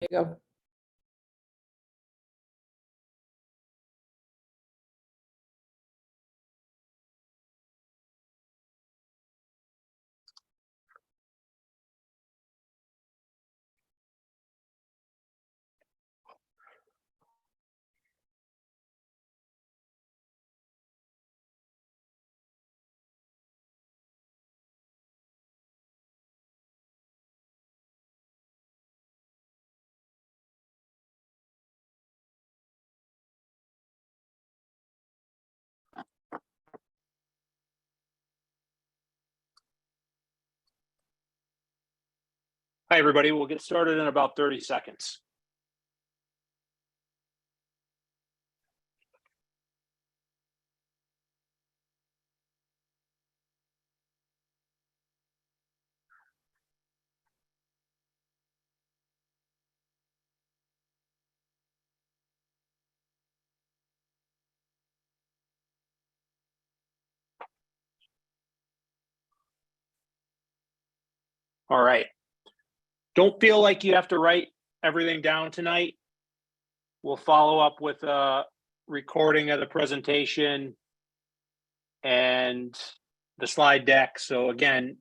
you go. Hi, everybody. We'll get started in about 30 seconds. All right. Don't feel like you have to write everything down tonight. We'll follow up with a recording of the presentation and the slide deck. So again,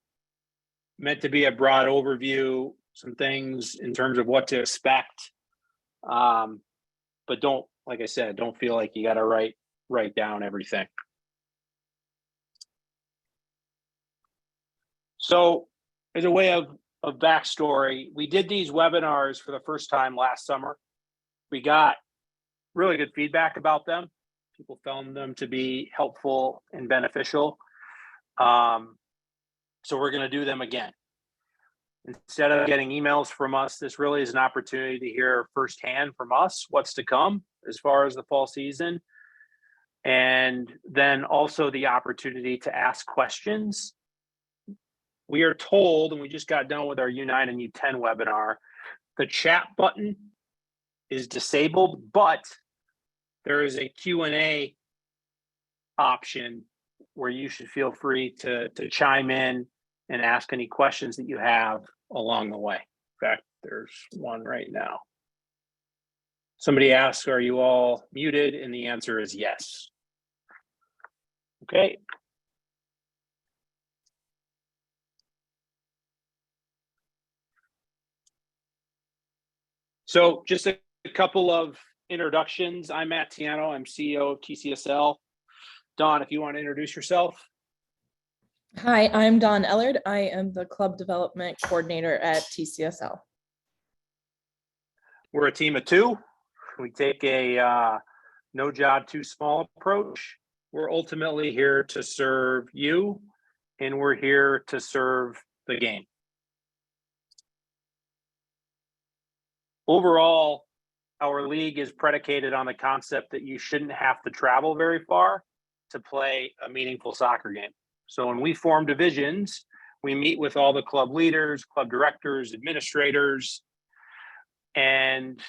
meant to be a broad overview, some things in terms of what to expect. But don't, like I said, don't feel like you got to write down everything. So as a way of backstory, we did these webinars for the first time last summer. We got really good feedback about them. People found them to be helpful and beneficial. So we're going to do them again. Instead of getting emails from us, this really is an opportunity to hear firsthand from us what's to come as far as the fall season. And then also the opportunity to ask questions. We are told, and we just got done with our U9 and U10 webinar, the chat button is disabled, but there is a Q&A option where you should feel free to chime in and ask any questions that you have along the way. In fact, there's one right now. Somebody asks, are you all muted? And the answer is yes. Okay. So just a couple of introductions. I'm Matt Tiano. I'm CEO of TCSL. Dawn, if you want to introduce yourself. Hi, I'm Dawn Ellard. I am the club development coordinator at TCSL. We're a team of two. We take a no job too small approach. We're ultimately here to serve you, and we're here to serve the game. Overall, our league is predicated on the concept that you shouldn't have to travel very far to play a meaningful soccer game. So when we form divisions, we meet with all the club leaders, club directors, administrators, and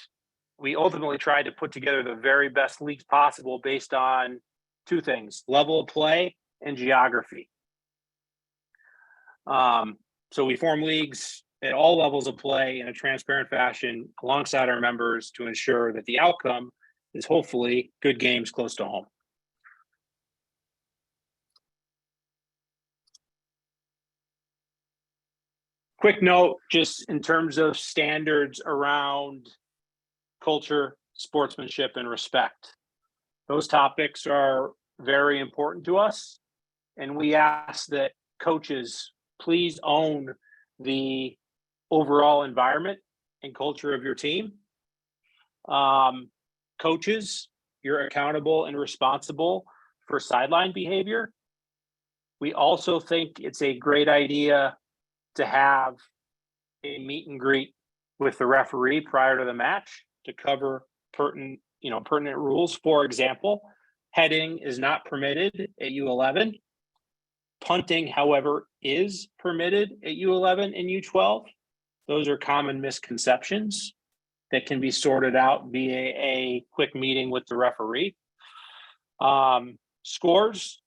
we ultimately try to put together the very best leagues possible based on two things: level of play and geography. So we form leagues at all levels of play in a transparent fashion alongside our members to ensure that the outcome is hopefully good games close to home. Quick note, just in terms of standards around culture, sportsmanship, and respect. Those topics are very important to us, and we ask that coaches please own the overall environment and culture of your team. Coaches, you're accountable and responsible for sideline behavior. We also think it's a great idea to have a meet and greet with the referee prior to the match to cover pertinent rules. For example, heading is not permitted at U11. Punting, however, is permitted at U11 and U12. Those are common misconceptions that can be sorted out via a quick meeting with the referee. Scores,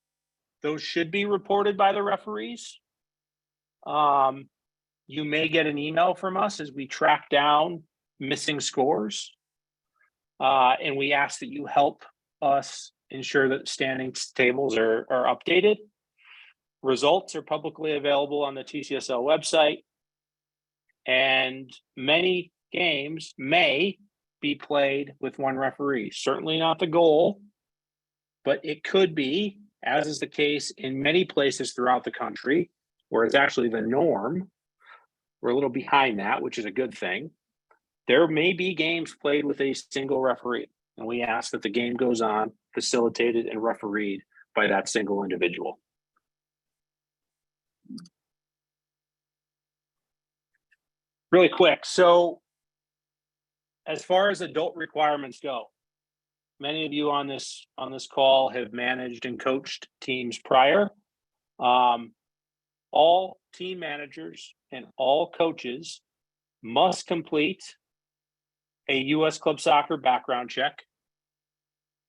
those should be reported by the referees. You may get an email from us as we track down missing scores. And we ask that you help us ensure that standings tables are updated. Results are publicly available on the TCSL website, and many games may be played with one referee. Certainly not the goal, but it could be, as is the case in many places throughout the country, where it's actually the norm. We're a little behind that, which is a good thing. There may be games played with a single referee, and we ask that the game goes on, facilitated and refereed by that single individual. Really quick, so as far as adult requirements go, many of you on this call have managed and coached teams prior. All team managers and all coaches must complete a U.S. Club Soccer background check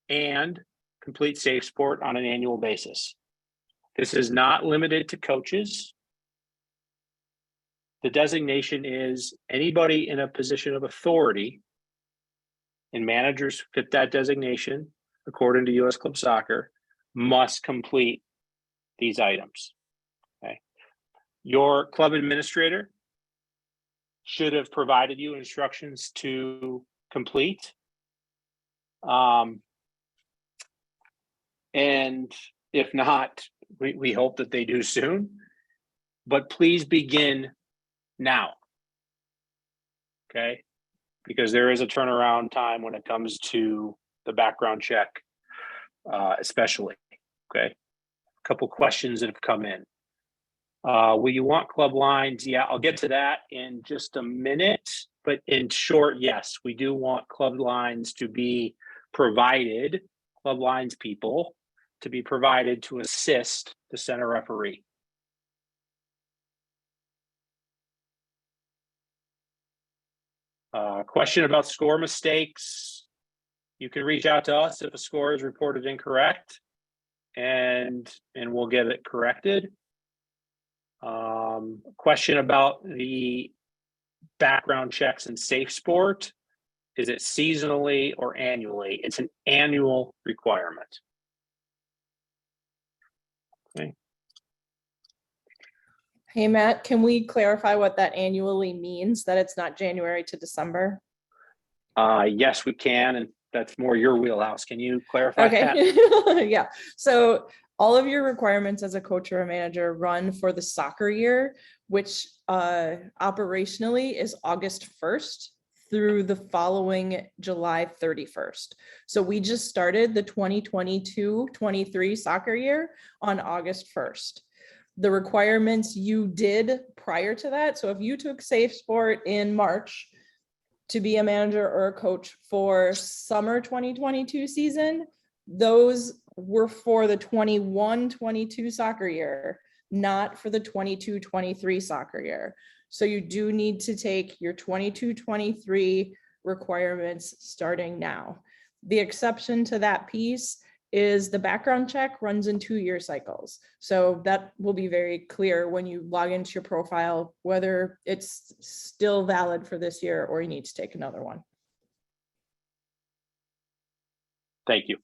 and complete Safe Sport on an annual basis. This is not limited to coaches. The designation is anybody in a position of authority, and managers fit that designation according to U.S. Club Soccer, must complete these items. Okay. Your club administrator should have provided you instructions to complete. And if not, we hope that they do soon. But please begin now. Okay? Because there is a turnaround time when it comes to the background check, especially. Okay? A couple questions that have come in. Will you want club lines? Yeah, I'll get to that in just a minute. But in short, yes, we do want club lines to be provided, club lines people to be provided to assist the center referee. Question about score mistakes. You can reach out to us if a score is reported incorrect, and we'll get it corrected. Question about the background checks in Safe Sport. Is it seasonally or annually? It's an annual requirement. Okay. Hey, Matt, can we clarify what that annually means, that it's not January to December? Yes, we can, and that's more your wheelhouse. Can you clarify that? Okay, yeah. So all of your requirements as a coach or a manager run for the soccer year, which operationally is August 1st through the following July 31st. So we just started the 2022-23 soccer year on August 1st. The requirements you did prior to that, so if you took Safe Sport in March to be a manager or a coach for summer 2022 season, those were for the 21-22 soccer year, not for the 22-23 soccer year. So you do need to take your 22-23 requirements starting now. The exception to that piece is the background check runs in 2-year cycles. So that will be very clear when you log into your profile, whether it's still valid for this year or you need to take another one. Thank you.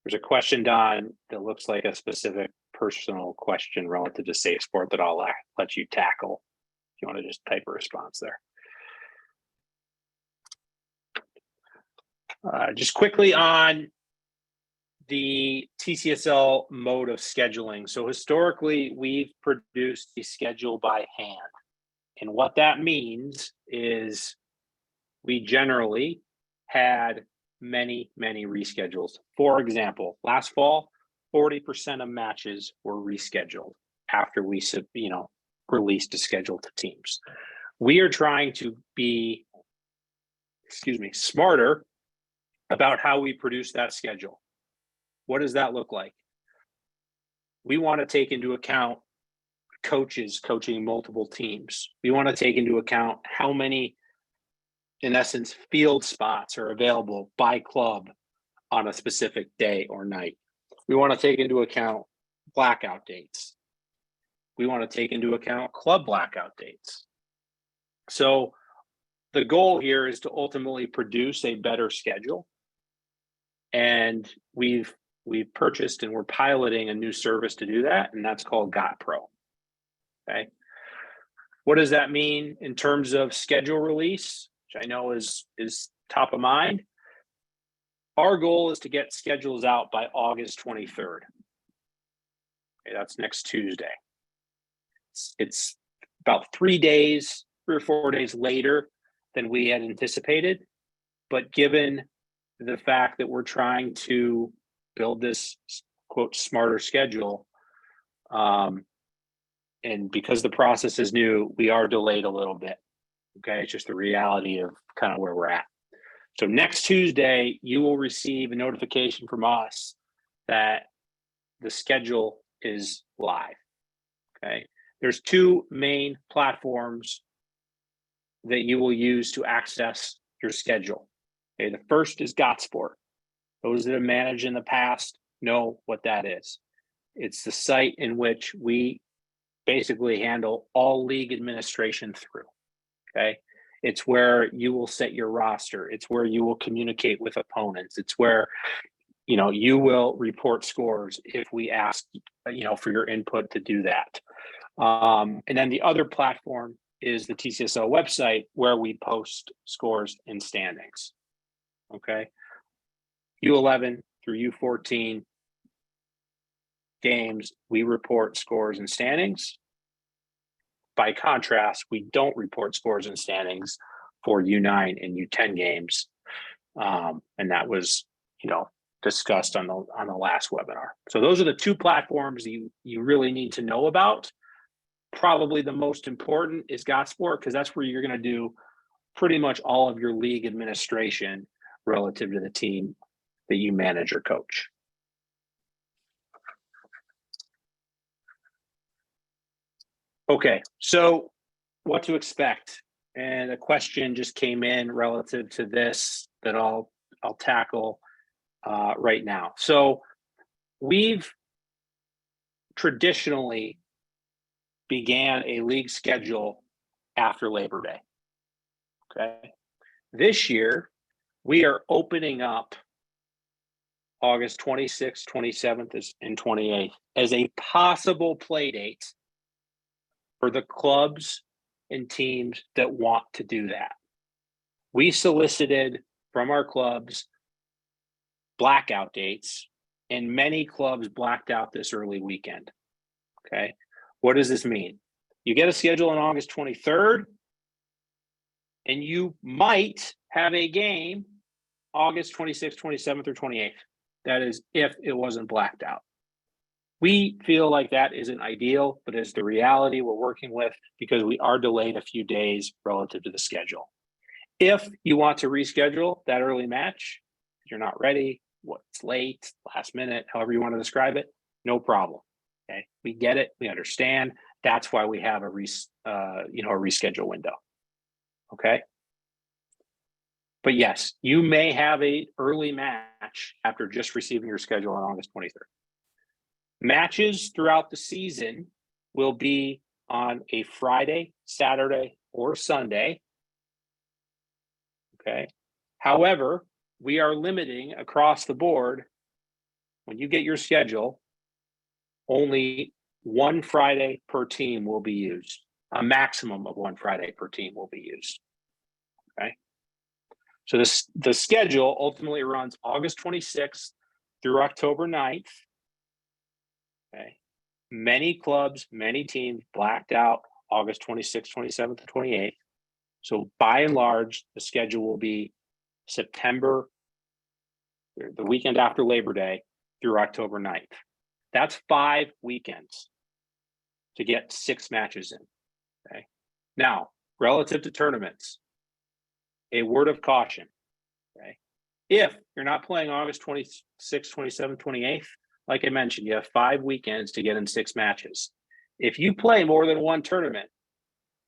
There's a question, Don, that looks like a specific personal question relative to Safe Sport that I'll let you tackle. If you want to just type a response there. Just quickly on the TCSL mode of scheduling. So historically, we've produced the schedule by hand. And what that means is we generally had many reschedules. For example, last fall, 40% of matches were rescheduled after we released a schedule to teams. We are trying to be, smarter about how we produce that schedule. What does that look like? We want to take into account coaches coaching multiple teams. We want to take into account how many, in essence, field spots are available by club on a specific day or night. We want to take into account blackout dates. we want to take into account club blackout dates. So the goal here is to ultimately produce a better schedule. And we've purchased and we're piloting a new service to do that, and that's called Got Pro. Okay. What does that mean in terms of schedule release, which I know is top of mind? Our goal is to get schedules out by August 23rd. Okay, that's next Tuesday. It's about 3 or 4 days later than we had anticipated. But given the fact that we're trying to build this quote smarter schedule, and because the process is new, we are delayed a little bit. Okay, it's just the reality of kind of where we're at. So next Tuesday, you will receive a notification from us that the schedule is live. Okay, there's 2 main platforms that you will use to access your schedule. Okay, the first is GotSport. Those that have managed in the past know what that is. It's the site in which we basically handle all league administration through. Okay, it's where you will set your roster. It's where you will communicate with opponents. It's where you will report scores if we ask for your input to do that. And then the other platform is the TCSL website, where we post scores and standings. Okay, U11 through U14 games, we report scores and standings. By contrast, we don't report scores and standings for U9 and U10 games, and that was discussed on the last webinar. So those are the 2 platforms you really need to know about. Probably the most important is GotSport, because that's where you're going to do pretty much all of your league administration relative to the team that you manage or coach. Okay, so what to expect? And a question just came in relative to this that I'll tackle right now. So we've traditionally began a league schedule after Labor Day. Okay, this year we are opening up August 26th, 27th, and 28th as a possible play date for the clubs and teams that want to do that. We solicited from our clubs blackout dates, and many clubs blacked out this early weekend. Okay, what does this mean? You get a schedule on August 23rd, and you might have a game August 26th, 27th, or 28th. That is if it wasn't blacked out. We feel like that isn't ideal, but it's the reality we're working with because we are delayed a few days relative to the schedule. If you want to reschedule that early match, if you're not ready, it's late, last minute, however you want to describe it, no problem. Okay, we get it, we understand. That's why we have a reschedule window. Okay, but yes, you may have an early match after just receiving your schedule on August 23rd. Matches throughout the season will be on a Friday, Saturday, or Sunday. Okay. However, we are limiting across the board. When you get your schedule, only one Friday per team will be used. A maximum of one Friday per team will be used. Okay. So the schedule ultimately runs August 26th through October 9th. Okay. Many clubs, many teams blacked out August 26th, 27th, and 28th. So by and large, the schedule will be September, the weekend after Labor Day, through October 9th. That's 5 weekends to get 6 matches in. Okay. Now, relative to tournaments, a word of caution. Okay. If you're not playing August 26th, 27th, 28th, like I mentioned, you have 5 weekends to get in 6 matches. If you play more than one tournament,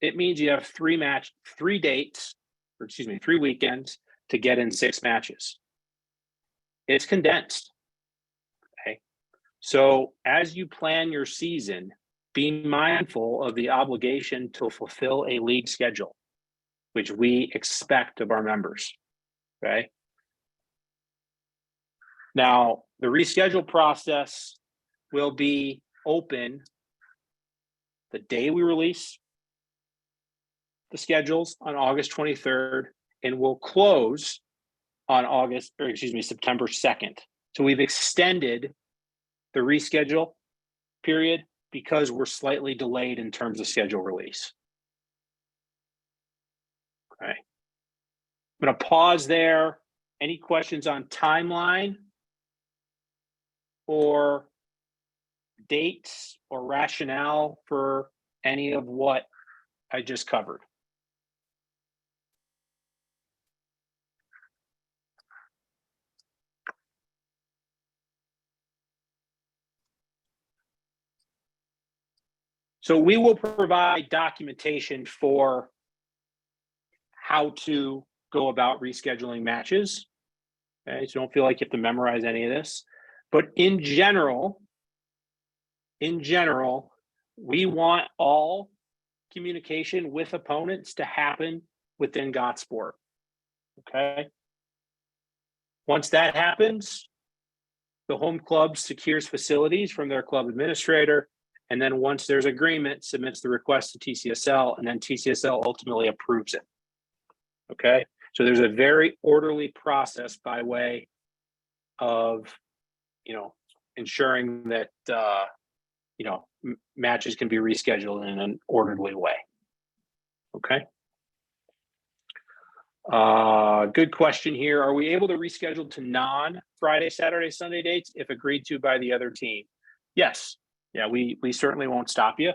it means you have 3 weekends to get in 6 matches. It's condensed. Okay. So as you plan your season, be mindful of the obligation to fulfill a league schedule, which we expect of our members, okay? Now, the reschedule process will be open the day we release the schedules on August 23rd, and will close on September 2nd. So we've extended the reschedule period because we're slightly delayed in terms of schedule release. Okay. I'm going to pause there. Any questions on timeline or dates or rationale for any of what I just covered? So we will provide documentation for how to go about rescheduling matches. Okay, so don't feel like you have to memorize any of this. But in general, we want all communication with opponents to happen within Gottsport. Okay. Once that happens, the home club secures facilities from their club administrator. And then once there's agreement, submits the request to TCSL, and then TCSL ultimately approves it. Okay. So there's a very orderly process by way of, ensuring that, matches can be rescheduled in an orderly way. Okay. Good question here. Are we able to reschedule to non-Friday, Saturday, Sunday dates if agreed to by the other team? Yes. Yeah, we certainly won't stop you.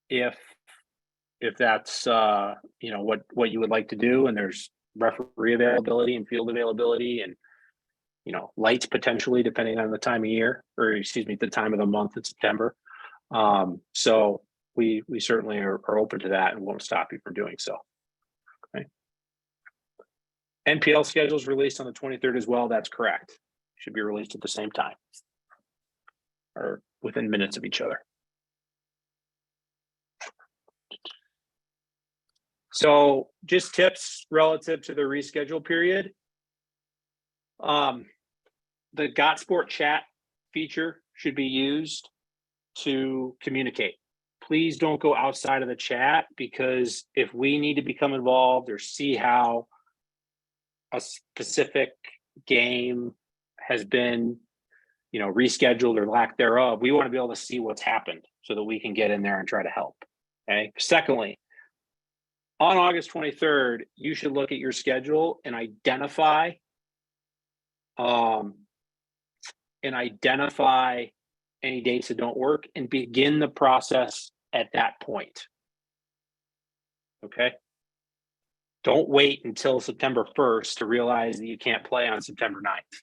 If that's what you would like to do, and there's referee availability and field availability and lights potentially depending on the time of year, or the time of the month in September. So we certainly are open to that and won't stop you from doing so. Okay. NPL schedules released on the 23rd as well. That's correct. Should be released at the same time or within minutes of each other. So just tips relative to the reschedule period. The Gottsport chat feature should be used to communicate. Please don't go outside of the chat, because if we need to become involved or see how a specific game has been, rescheduled or lack thereof, we want to be able to see what's happened so that we can get in there and try to help. Okay. Secondly, on August 23rd, you should look at your schedule and identify any dates that don't work and begin the process at that point. Okay. Don't wait until September 1st to realize that you can't play on September 9th.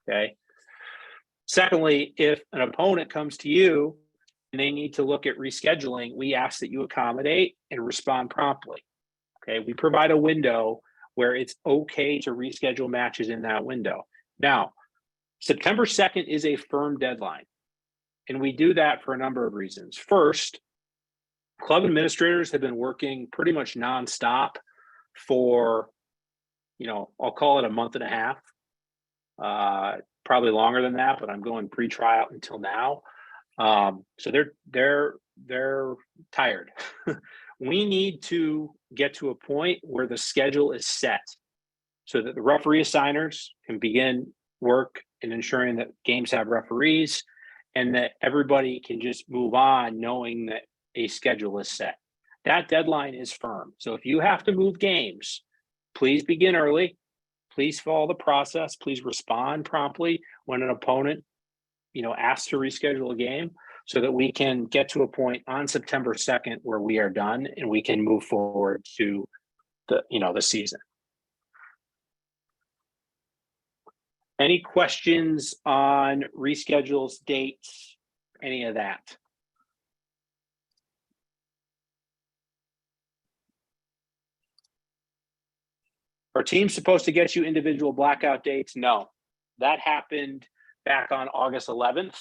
Okay. Secondly, if an opponent comes to you and they need to look at rescheduling, we ask that you accommodate and respond promptly. Okay. We provide a window where it's okay to reschedule matches in that window. Now, September 2nd is a firm deadline, and we do that for a number of reasons. First, club administrators have been working pretty much nonstop for, I'll call it a month and a half, probably longer than that, but I'm going pre-tryout until now. So they're tired. We need to get to a point where the schedule is set so that the referee assigners can begin work in ensuring that games have referees, and that everybody can just move on knowing that a schedule is set. That deadline is firm. So if you have to move games, please begin early. Please follow the process. Please respond promptly when an opponent, asks to reschedule a game, so that we can get to a point on September 2nd where we are done and we can move forward to the season. Any questions on reschedules, dates, any of that? Are teams supposed to get you individual blackout dates? No. That happened back on August 11th.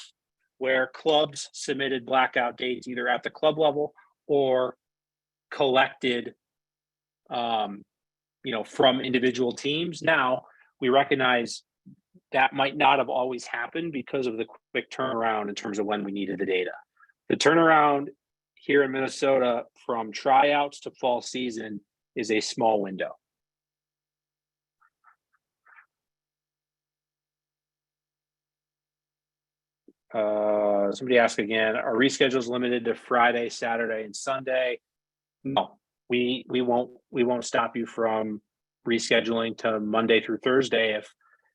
where clubs submitted blackout dates either at the club level or collected, from individual teams. Now we recognize that might not have always happened because of the quick turnaround in terms of when we needed the data. The turnaround here in Minnesota from tryouts to fall season is a small window. Somebody asked again, are reschedules limited to Friday, Saturday, and Sunday? No, we won't stop you from rescheduling to Monday through Thursday if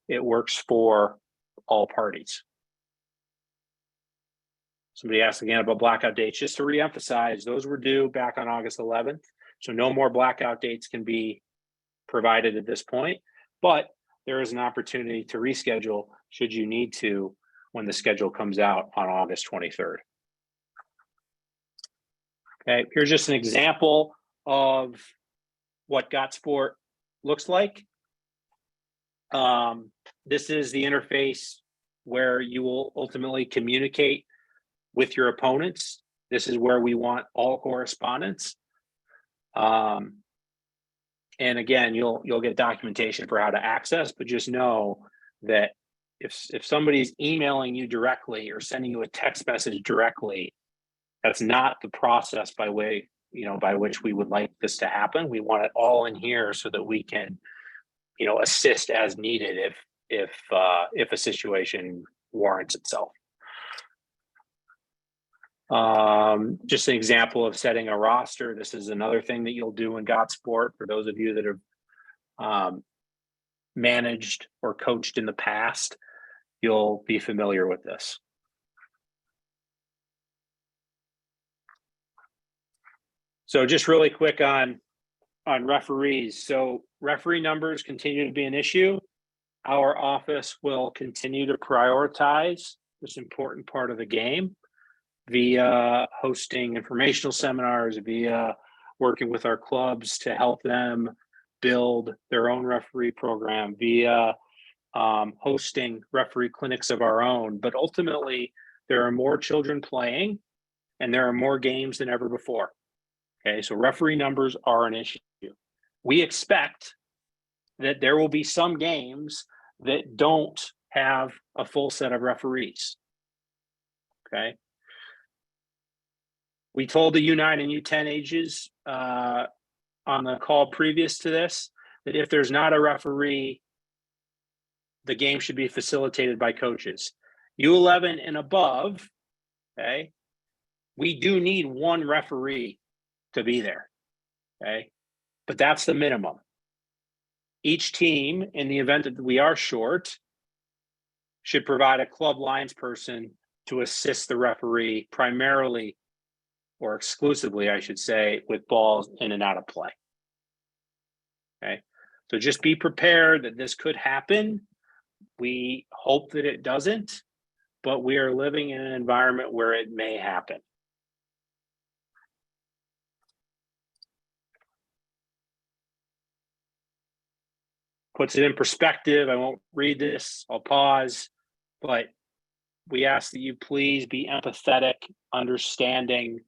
it works for all parties. Somebody asked again about blackout dates. Just to reemphasize, those were due back on August 11th. So no more blackout dates can be provided at this point, but there is an opportunity to reschedule should you need to when the schedule comes out on August 23rd. Okay, here's just an example of what GotSport looks like. This is the interface where you will ultimately communicate with your opponents. This is where we want all correspondence. And again, you'll get documentation for how to access, but just know that if somebody's emailing you directly or sending you a text message directly, that's not the process by which we would like this to happen. We want it all in here so that we can, assist as needed if a situation warrants itself. Just an example of setting a roster. This is another thing that you'll do in GotSport for those of you that have managed or coached in the past. You'll be familiar with this. So just really quick on referees. So referee numbers continue to be an issue. Our office will continue to prioritize this important part of the game via hosting informational seminars, via working with our clubs to help them build their own referee program, via hosting referee clinics of our own. But ultimately, there are more children playing and there are more games than ever before. Okay, so referee numbers are an issue. We expect that there will be some games that don't have a full set of referees. Okay. We told the U9 and U10 ages on the call previous to this that if there's not a referee, the game should be facilitated by coaches. U11 and above, okay, we do need one referee to be there, okay? But that's the minimum. Each team, in the event that we are short, should provide a club lines person to assist the referee primarily or exclusively, I should say, with balls in and out of play. Okay, so just be prepared that this could happen. We hope that it doesn't, but we are living in an environment where it may happen. Puts it in perspective. I won't read this. I'll pause, but we ask that you please be empathetic, understanding.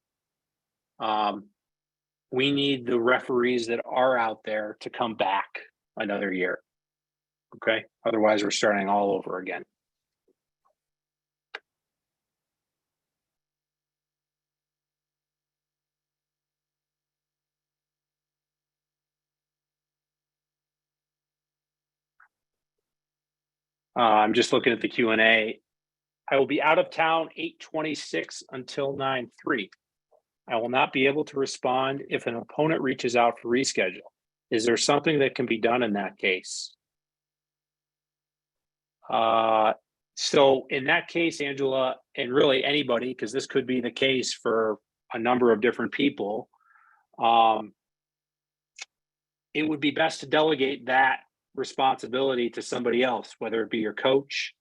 We need the referees that are out there to come back another year. Okay. Otherwise, we're starting all over again. I'm just looking at the Q&A. I will be out of town 8/26 until 9/3. I will not be able to respond if an opponent reaches out for reschedule. Is there something that can be done in that case? So in that case, Angela, and really anybody, because this could be the case for a number of different people, it would be best to delegate that responsibility to somebody else, whether it be your coach.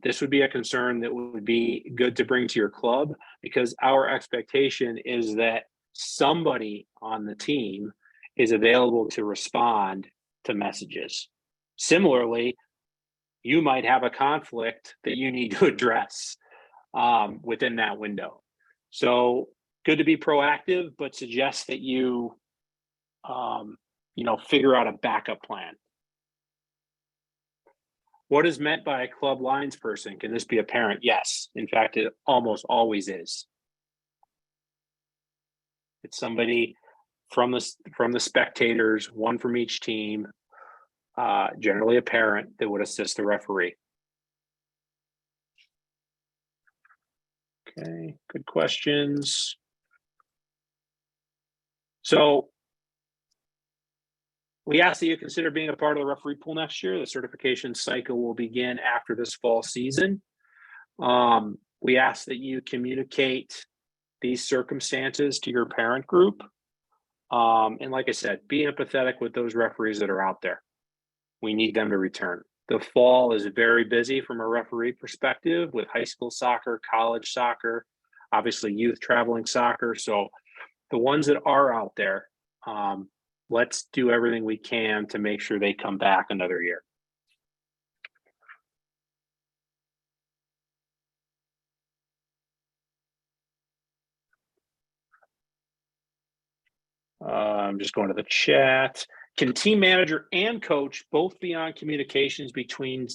This would be a concern that would be good to bring to your club, because our expectation is that somebody on the team is available to respond to messages. Similarly, you might have a conflict that you need to address. within that window. So good to be proactive, but suggest that you, figure out a backup plan. What is meant by a club lines person? Can this be a parent? Yes. In fact, it almost always is. It's somebody from the spectators, one from each team, generally a parent that would assist the referee. Okay, good questions. So we ask that you consider being a part of the referee pool next year. The certification cycle will begin after this fall season. We ask that you communicate these circumstances to your parent group. And like I said, be empathetic with those referees that are out there. We need them to return. The fall is very busy from a referee perspective with high school soccer, college soccer, obviously youth traveling soccer. So the ones that are out there, let's do everything we can to make sure they come back another year. I'm just going to the chat. Can team manager and coach both be on communications between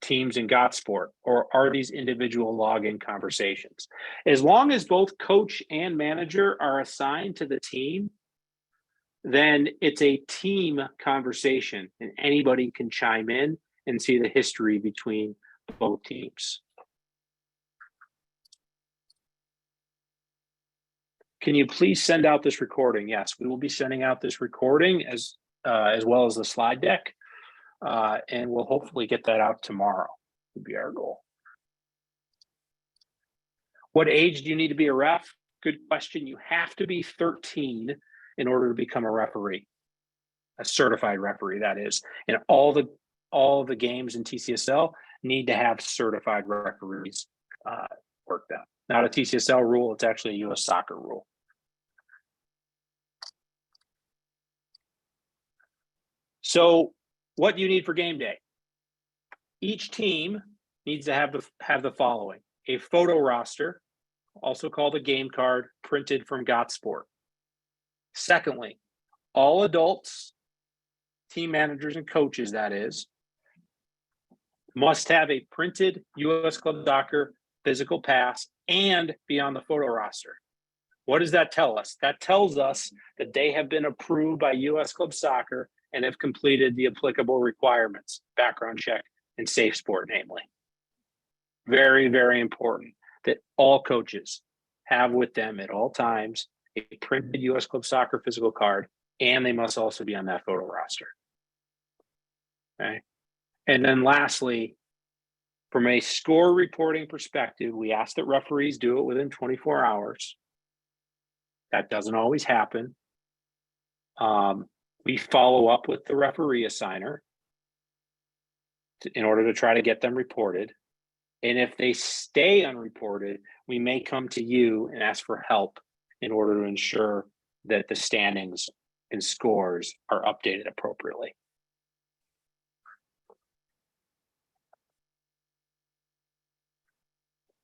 teams in Gotsport, or are these individual login conversations? As long as both coach and manager are assigned to the team, then it's a team conversation and anybody can chime in and see the history between both teams. Can you please send out this recording? Yes, we will be sending out this recording as well as the slide deck, and we'll hopefully get that out tomorrow. Would be our goal. What age do you need to be a ref? Good question. You have to be 13 in order to become a referee, a certified referee, that is. And all the games in TCSL need to have certified referees worked out. Not a TCSL rule, it's actually a US soccer rule. So what do you need for game day? Each team needs to have the following: a photo roster, also called a game card, printed from Gotsport. Secondly, all adults, team managers and coaches, that is, must have a printed US Club Soccer physical pass and be on the photo roster. What does that tell us? That tells us that they have been approved by US Club Soccer and have completed the applicable requirements, background check and safe sport, namely. Very, very important that all coaches have with them at all times a printed US Club Soccer physical card, and they must also be on that photo roster. Okay. And then lastly, from a score reporting perspective, we ask that referees do it within 24 hours. That doesn't always happen. We follow up with the referee assigner in order to try to get them reported. And if they stay unreported, we may come to you and ask for help in order to ensure that the standings and scores are updated appropriately.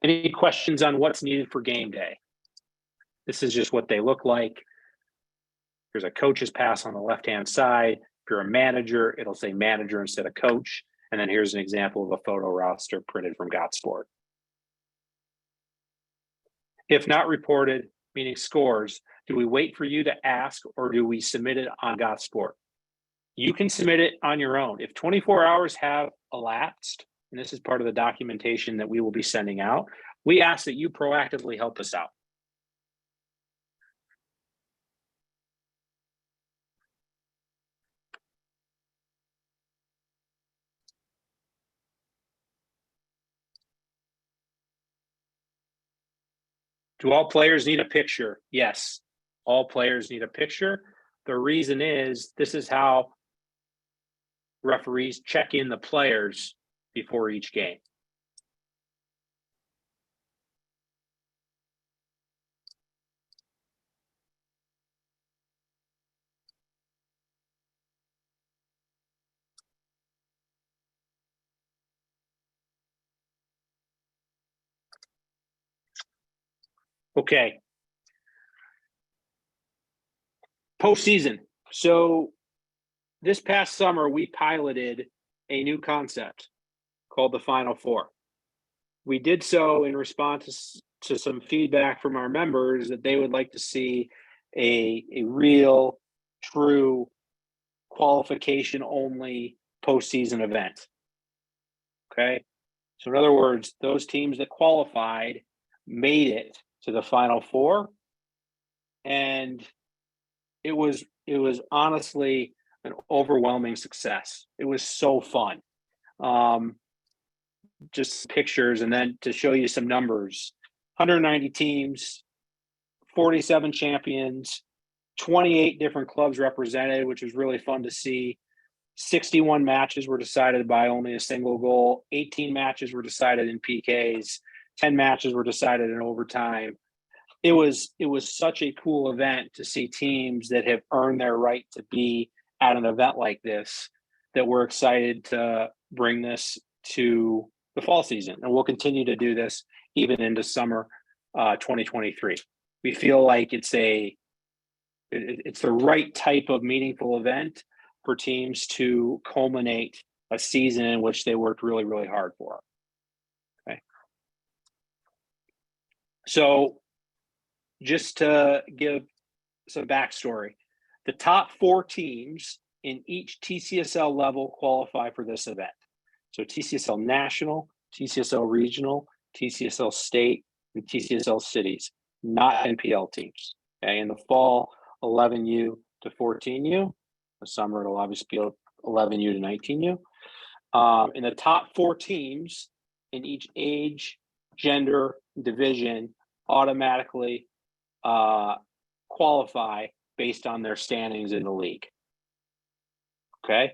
Any questions on what's needed for game day? This is just what they look like. There's a coach's pass on the left-hand side. If you're a manager, it'll say manager instead of coach. And then here's an example of a photo roster printed from Gotsport. If not reported, meaning scores, do we wait for you to ask or do we submit it on Gotsport? You can submit it on your own. If 24 hours have elapsed, and this is part of the documentation that we will be sending out, we ask that you proactively help us out. Do all players need a picture? Yes, all players need a picture. The reason is this is how referees check in the players before each game. Okay. Postseason. So this past summer, we piloted a new concept called the Final Four. We did so in response to some feedback from our members that they would like to see a real, true qualification only postseason event. Okay. So in other words, those teams that qualified made it to the Final Four. And it was honestly an overwhelming success. It was so fun. Just pictures, and then to show you some numbers: 190 teams, 47 champions, 28 different clubs represented, which was really fun to see. 61 matches were decided by only a single goal. 18 matches were decided in PKs. 10 matches were decided in overtime. It was such a cool event to see teams that have earned their right to be at an event like this, that we're excited to bring this to the fall season. And we'll continue to do this even into summer 2023. We feel like it's the right type of meaningful event for teams to culminate a season in which they worked really, really hard for. Okay. So just to give some backstory, the top 4 teams in each TCSL level qualify for this event. So TCSL National, TCSL Regional, TCSL State, and TCSL Cities, not NPL teams. Okay, in the fall, 11U to 14U. The summer, it'll obviously be 11U to 19U. In the top 4 teams in each age, gender, division automatically qualify based on their standings in the league. Okay.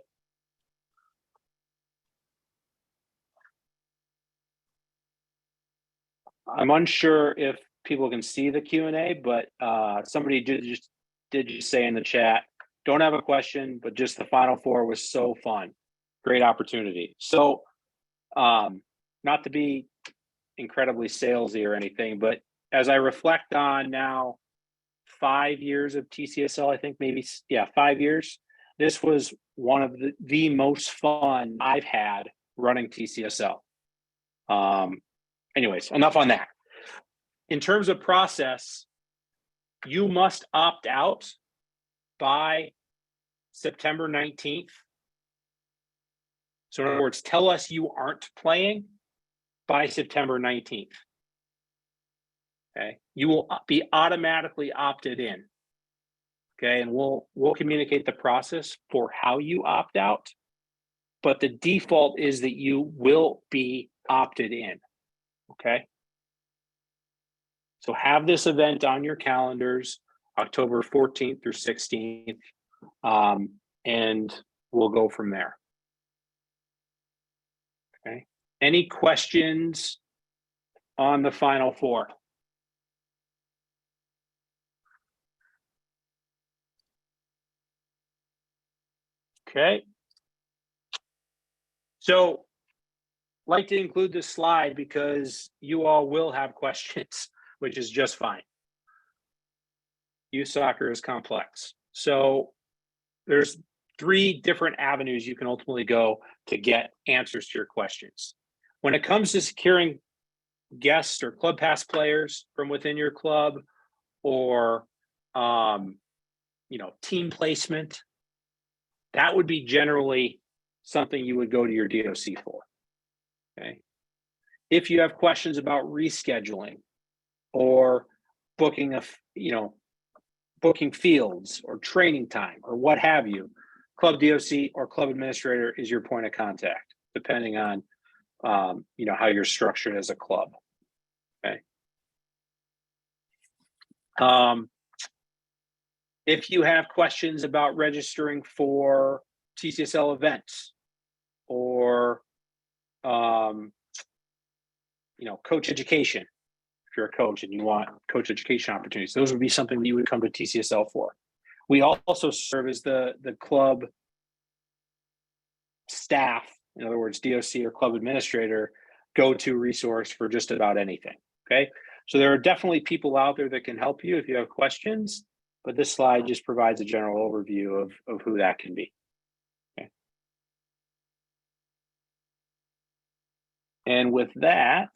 I'm unsure if people can see the Q&A, but somebody did just say in the chat, don't have a question, but just the Final Four was so fun. Great opportunity. So not to be incredibly salesy or anything, but as I reflect on now 5 years of TCSL, I think maybe, 5 years, this was one of the most fun I've had running TCSL. Anyways, enough on that. In terms of process, you must opt out by September 19th. So in other words, tell us you aren't playing by September 19th. Okay, you will be automatically opted in. Okay, and we'll communicate the process for how you opt out, but the default is that you will be opted in. Okay, so have this event on your calendars, October 14th through 16th, and we'll go from there. Okay, any questions on the Final Four? Okay, so like to include this slide because you all will have questions, which is just fine. Youth soccer is complex. So there's 3 different avenues you can ultimately go to get answers to your questions. When it comes to securing guests or club pass players from within your club, or team placement, that would be generally something you would go to your DOC for. Okay. If you have questions about rescheduling or booking booking fields or training time or what have you, club DOC or club administrator is your point of contact, depending on how you're structured as a club. Okay. If you have questions about registering for TCSL events or coach education, if you're a coach and you want coach education opportunities, those would be something that you would come to TCSL for. We also serve as the club staff, in other words, DOC or club administrator, go-to resource for just about anything. Okay, So there are definitely people out there that can help you if you have questions, but this slide just provides a general overview of who that can be. Okay. And with that,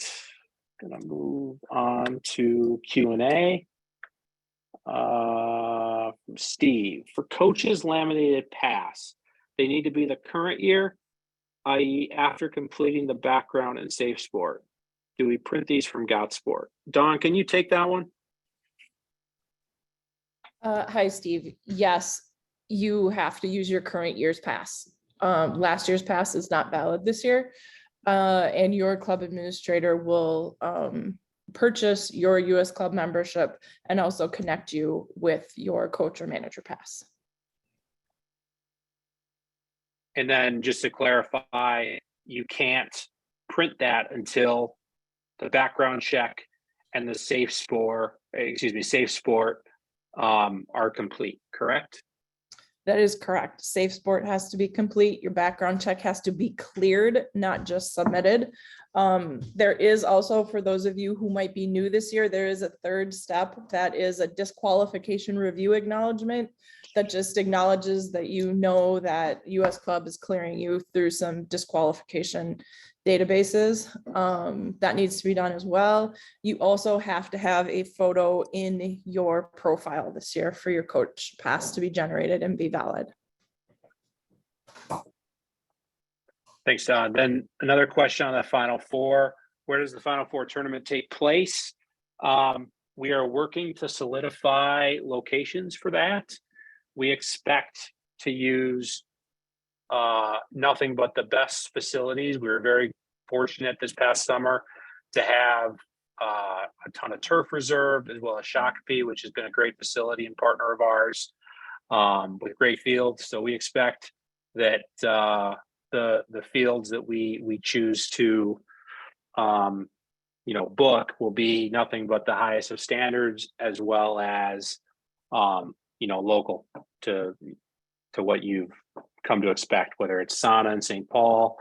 I'm gonna move on to Q&A. From Steve, for coaches laminated pass, they need to be the current year, i.e. after completing the background and safe sport. Do we print these from GotSport? Dawn, can you take that one? Hi, Steve. Yes, you have to use your current year's pass. Last year's pass is not valid this year. And your club administrator will purchase your US club membership and also connect you with your coach or manager pass. And then just to clarify, you can't print that until the background check and the safe sport are complete, correct? That is correct. Safe sport has to be complete. Your background check has to be cleared, not just submitted. There is also, for those of you who might be new this year, there is a third step that is a disqualification review acknowledgement that just acknowledges that you know that US Club is clearing you through some disqualification databases. That needs to be done as well. You also have to have a photo in your profile this year for your coach pass to be generated and be valid. Thanks, Don. Then another question on the Final Four. Where does the Final Four tournament take place? We are working to solidify locations for that. We expect to use nothing but the best facilities. We were very fortunate this past summer to have a ton of turf reserved, as well as Shakopee, which has been a great facility and partner of ours, with great fields. So we expect that the fields that we choose to book will be nothing but the highest of standards, as well as local to what you've come to expect, whether it's Sana and St. Paul,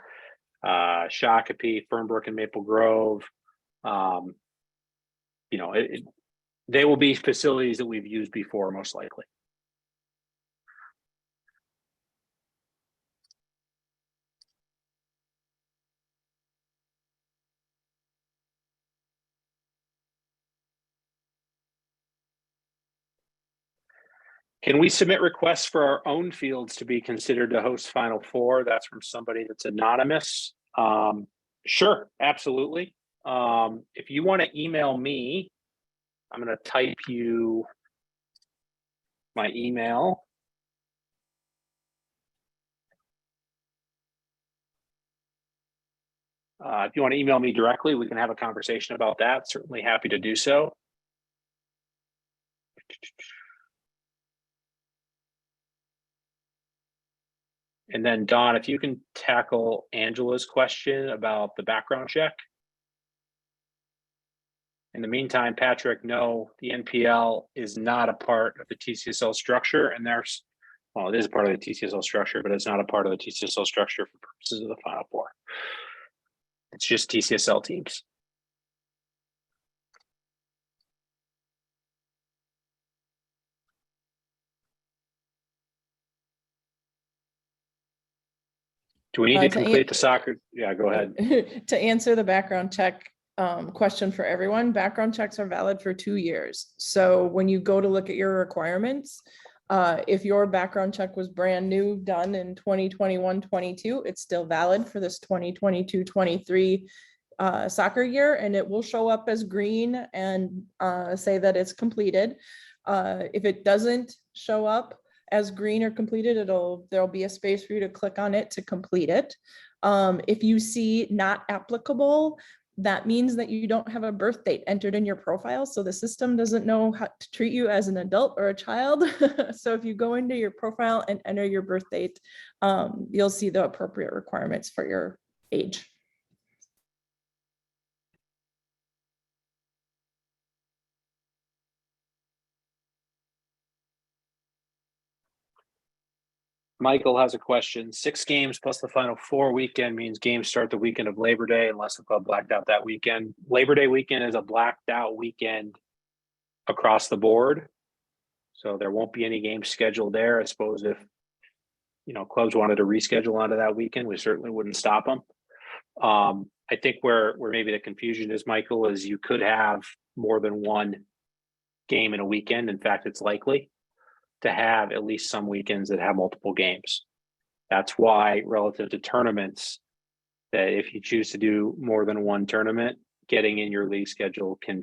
Shakopee, Fernbrook and Maple Grove. They will be facilities that we've used before, most likely. Can we submit requests for our own fields to be considered to host Final Four? That's from somebody that's anonymous. Sure, absolutely. If you want to email me, I'm going to type you my email. If you want to email me directly, we can have a conversation about that. Certainly happy to do so. And then Don, if you can tackle Angela's question about the background check. In the meantime, Patrick, no, the NPL is not a part of the TCSL structure, and it is a part of the TCSL structure, but it's not a part of the TCSL structure for purposes of the Final Four. It's just TCSL teams. Do we need to complete the soccer? Yeah, go ahead. To answer the background check question for everyone, background checks are valid for 2 years. So when you go to look at your requirements, if your background check was brand new, done in 2021-22, it's still valid for this 2022-23 soccer year, and it will show up as green and say that it's completed. If it doesn't show up as green or completed, there'll be a space for you to click on it to complete it. If you see not applicable, that means that you don't have a birth date entered in your profile. So the system doesn't know how to treat you as an adult or a child. So if you go into your profile and enter your birth date, you'll see the appropriate requirements for your age. Michael has a question. 6 games plus the Final Four weekend means games start the weekend of Labor Day unless the club blacked out that weekend. Labor Day weekend is a blacked out weekend across the board. So there won't be any games scheduled there. I suppose if, clubs wanted to reschedule onto that weekend, we certainly wouldn't stop them. I think where maybe the confusion is, Michael, is you could have more than one game in a weekend. In fact, it's likely to have at least some weekends that have multiple games. That's why, relative to tournaments, that if you choose to do more than one tournament, getting in your league schedule can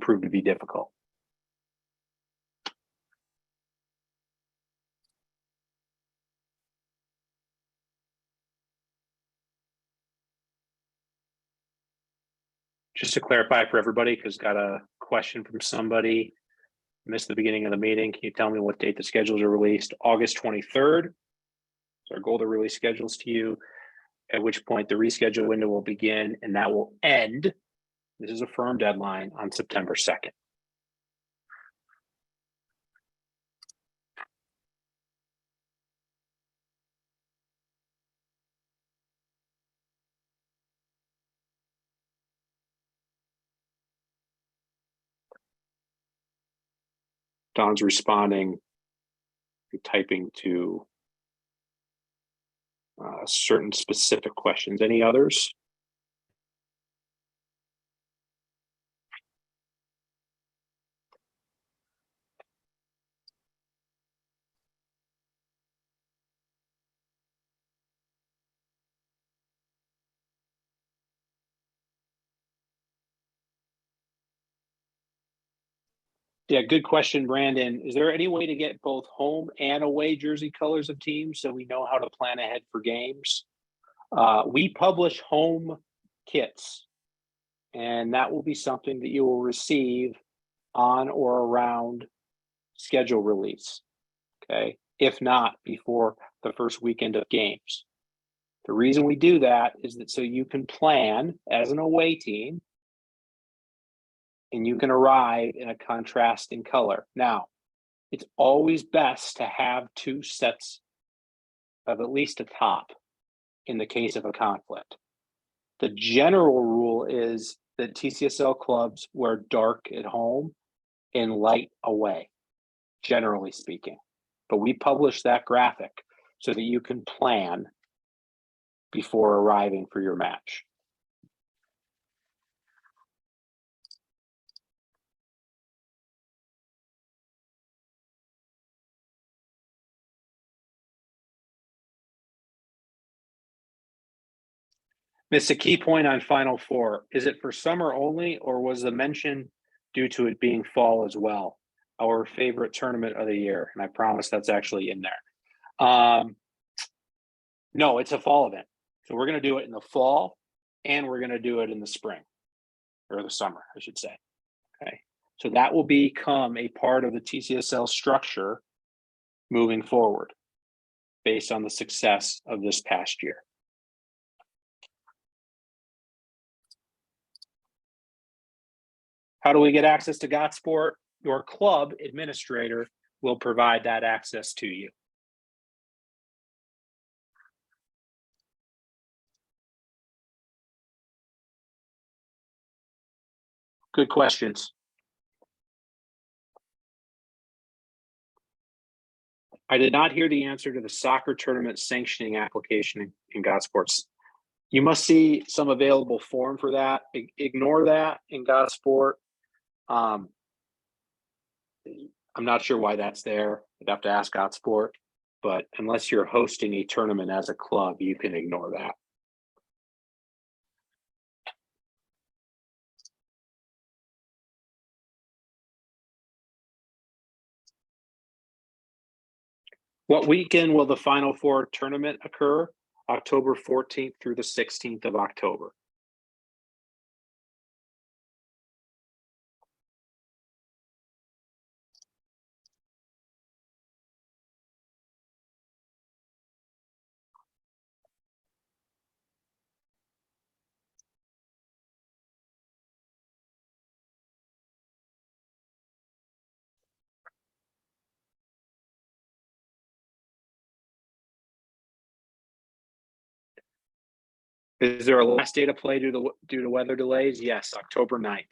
prove to be difficult. Just to clarify for everybody, because got a question from somebody, missed the beginning of the meeting. Can you tell me what date the schedules are released? August 23rd. It's our goal to release schedules to you, at which point the reschedule window will begin, and that will end. This is a firm deadline on September 2nd. Don's responding, typing to certain specific questions. Any others? Yeah, good question, Brandon. Is there any way to get both home and away jersey colors of teams so we know how to plan ahead for games? We publish home kits, and that will be something that you will receive on or around schedule release, okay? If not before the first weekend of games. The reason we do that is that so you can plan as an away team and you can arrive in a contrasting color. Now, it's always best to have 2 sets of at least a top in the case of a conflict. The general rule is that TCSL clubs wear dark at home and light away, generally speaking. But we publish that graphic so that you can plan before arriving for your match. Miss, a key point on Final Four. Is it for summer only, or was the mention due to it being fall as well? Our favorite tournament of the year. And I promise that's actually in there. No, it's a fall event. So we're going to do it in the fall and we're going to do it in the spring or the summer, I should say. Okay. So that will become a part of the TCSL structure moving forward based on the success of this past year. How do we get access to Gotsport? Your club administrator will provide that access to you. Good questions. I did not hear the answer to the soccer tournament sanctioning application in Gotsports. You must see some available form for that. Ignore that in Gotsport. I'm not sure why that's there. You'd have to ask Gotsport, but unless you're hosting a tournament as a club, you can ignore that. What weekend will the Final Four tournament occur? October 14th through the 16th of October. Is there a last day to play due to weather delays? Yes, October 9th.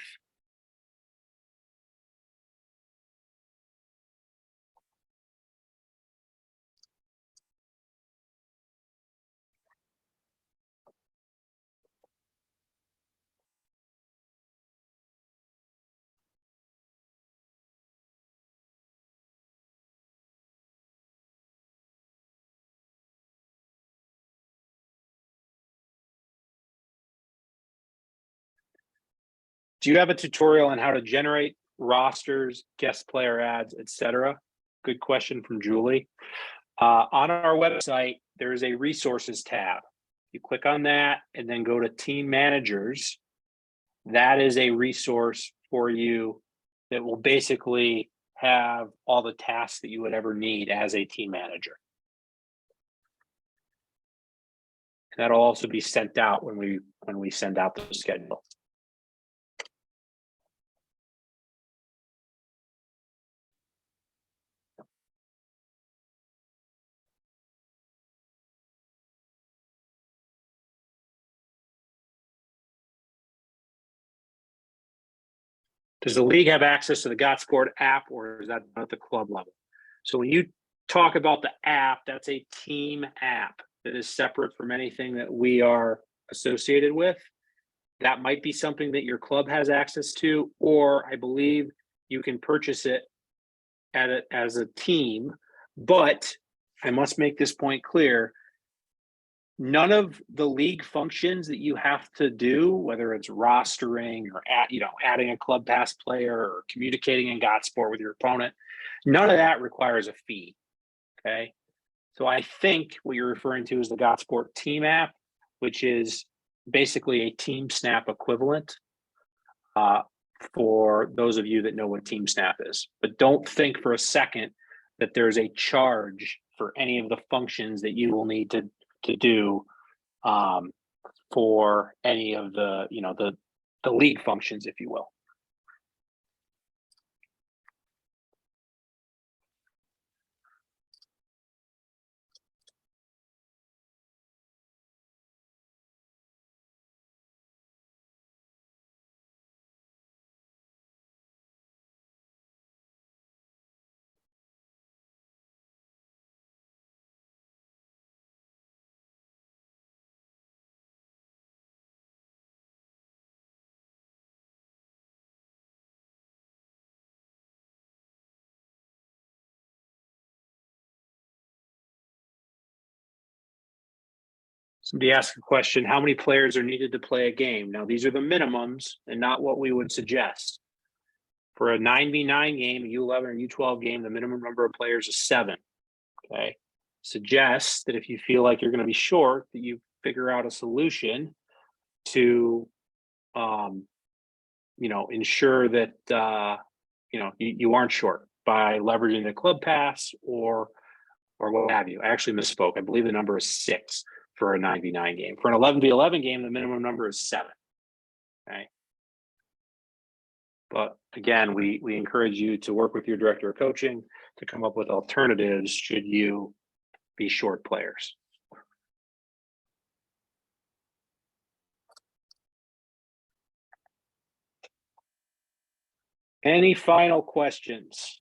Do you have a tutorial on how to generate rosters, guest player ads, etc.? Good question from Julie. On our website, there is a resources tab. You click on that and then go to team managers. That is a resource for you that will basically have all the tasks that you would ever need as a team manager. That'll also be sent out when we send out the schedule. Does the league have access to the GotSport app, or is that at the club level? So when you talk about the app, that's a team app that is separate from anything that we are associated with. That might be something that your club has access to, or I believe you can purchase it as a team. But I must make this point clear. None of the league functions that you have to do, whether it's rostering or adding a club pass player or communicating in GotSport with your opponent, none of that requires a fee. Okay. So I think what you're referring to is the GotSport team app, which is basically a Team Snap equivalent for those of you that know what Team Snap is. But don't think for a second that there's a charge for any of the functions that you will need to do for any of the the league functions, if you will. Somebody asked a question, how many players are needed to play a game? Now, these are the minimums and not what we would suggest. For a 9v9 game, a U11 or U12 game, the minimum number of players is 7. Okay. Suggests that if you feel like you're going to be short, that you figure out a solution to, ensure that, you aren't short by leveraging the club pass or what have you. I actually misspoke. I believe the number is 6 for a 9v9 game. For an 11v11 game, the minimum number is 7. Okay. But again, we encourage you to work with your director of coaching to come up with alternatives should you be short players. Any final questions?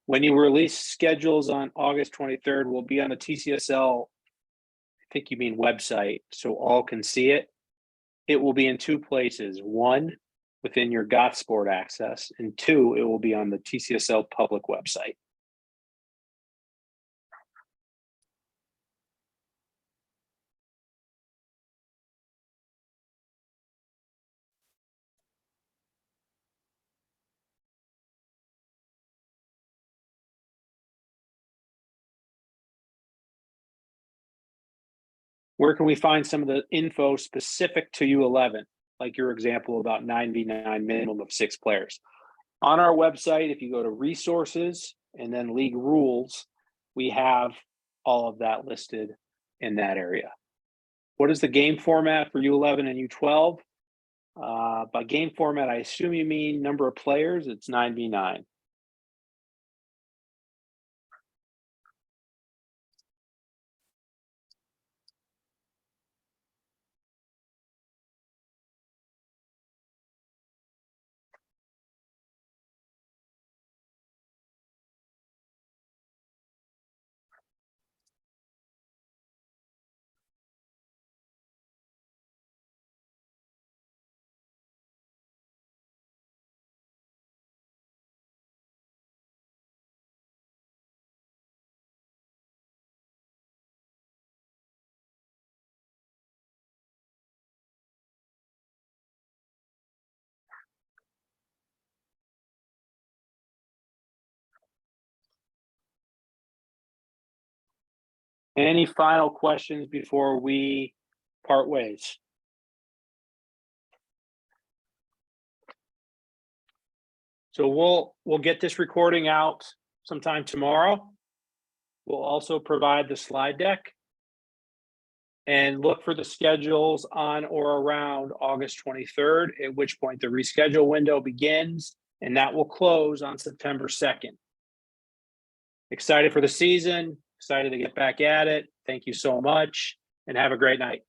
When you release schedules on August 23rd, we'll be on the TCSL, I think you mean website, so all can see it. It will be in 2 places. 1, within your GotSport access, and 2, it will be on the TCSL public website. Where can we find some of the info specific to U11, like your example about 9v9 minimum of 6 players? On our website, if you go to resources and then league rules, we have all of that listed in that area. What is the game format for U11 and U12? By game format, I assume you mean number of players. It's 9v9. Any final questions before we part ways? So we'll get this recording out sometime tomorrow. We'll also provide the slide deck and look for the schedules on or around August 23rd, at which point the reschedule window begins, and that will close on September 2nd. Excited for the season, excited to get back at it. Thank you so much, and have a great night.